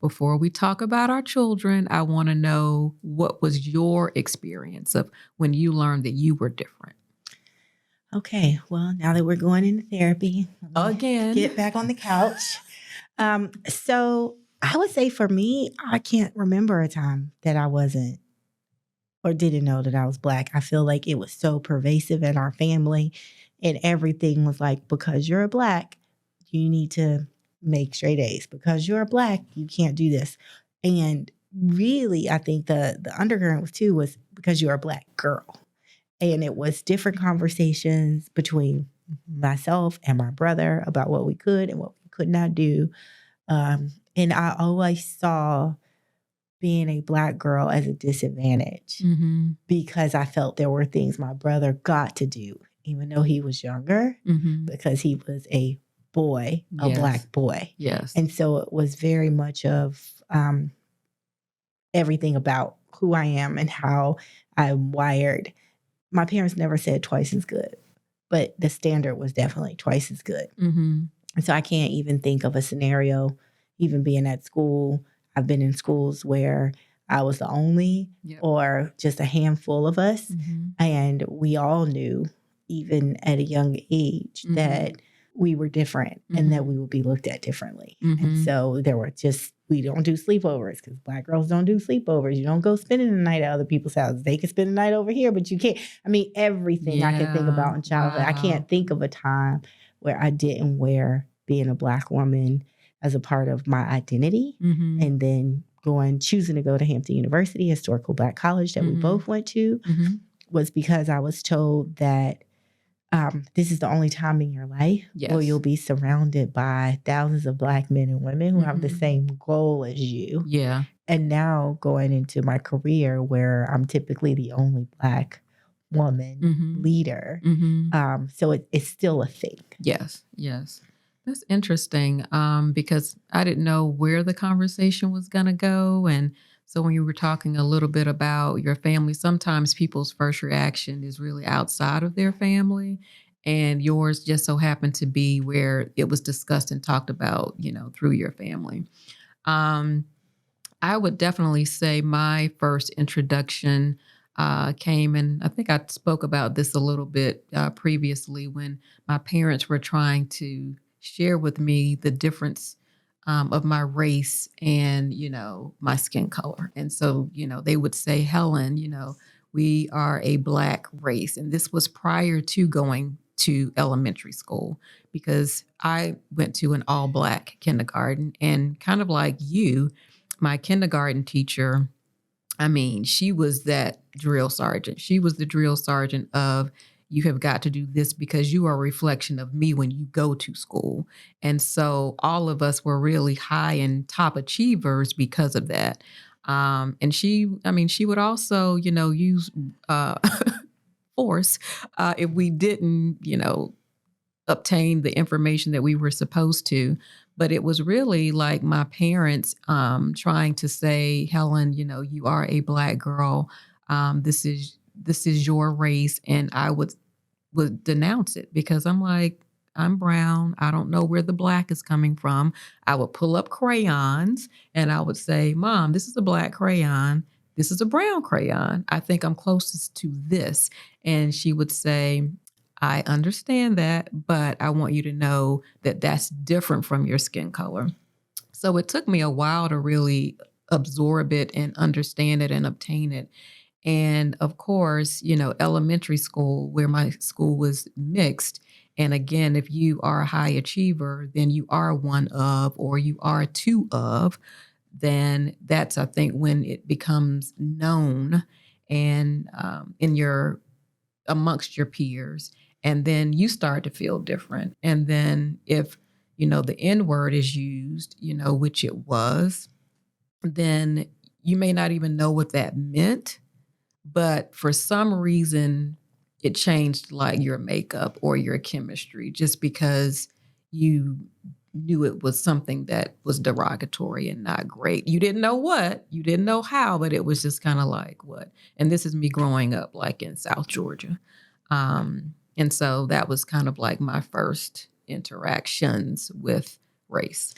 before we talk about our children, I want to know, what was your experience of when you learned that you were different? Okay, well, now that we're going into therapy, let me Again. get back on the couch. So I would say for me, I can't remember a time that I wasn't or didn't know that I was Black. I feel like it was so pervasive in our family, and everything was like, because you're a Black, you need to make straight A's. Because you're a Black, you can't do this. And really, I think the undercurrent was too was because you're a Black girl. And it was different conversations between myself and my brother about what we could and what we could not do. And I always saw being a Black girl as a disadvantage because I felt there were things my brother got to do, even though he was younger, because he was a boy, a Black boy. Yes. And so it was very much of everything about who I am and how I'm wired. My parents never said twice as good, but the standard was definitely twice as good. And so I can't even think of a scenario, even being at school. I've been in schools where I was the only or just a handful of us. And we all knew, even at a young age, that we were different and that we would be looked at differently. And so there were just, we don't do sleepovers because Black girls don't do sleepovers. You don't go spending the night at other people's houses. They can spend the night over here, but you can't. I mean, everything I can think about in childhood. I can't think of a time where I didn't wear being a Black woman as a part of my identity. And then choosing to go to Hampton University, historical Black college that we both went to, was because I was told that this is the only time in your life where you'll be surrounded by thousands of Black men and women who have the same goal as you. Yeah. And now going into my career where I'm typically the only Black woman leader. So it's still a thing. Yes. Yes. That's interesting, because I didn't know where the conversation was going to go. And so when you were talking a little bit about your family, sometimes people's first reaction is really outside of their family. And yours just so happened to be where it was discussed and talked about, through your family. I would definitely say my first introduction came, and I think I spoke about this a little bit previously, when my parents were trying to share with me the difference of my race and, my skin color. And so, they would say, Helen, we are a Black race. And this was prior to going to elementary school, because I went to an all Black kindergarten, and kind of like you, my kindergarten teacher, she was that drill sergeant. She was the drill sergeant of, you have got to do this because you are a reflection of me when you go to school. And so all of us were really high and top achievers because of that. And she would also, use force if we didn't, obtain the information that we were supposed to. But it was really like my parents trying to say, Helen, you are a Black girl. This is your race. And I would denounce it because I'm like, I'm brown. I don't know where the Black is coming from. I would pull up crayons and I would say, Mom, this is a Black crayon. This is a brown crayon. I think I'm closest to this. And she would say, I understand that, but I want you to know that that's different from your skin color. So it took me a while to really absorb it and understand it and obtain it. And of course, elementary school, where my school was mixed. And again, if you are a high achiever, then you are one of, or you are two of, then that's, I think, when it becomes known and amongst your peers. And then you start to feel different. And then if, the N word is used, which it was, then you may not even know what that meant. But for some reason, it changed like your makeup or your chemistry, just because you knew it was something that was derogatory and not great. You didn't know what, you didn't know how, but it was just kind of like what. And this is me growing up like in South Georgia. And so that was kind of like my first interactions with race.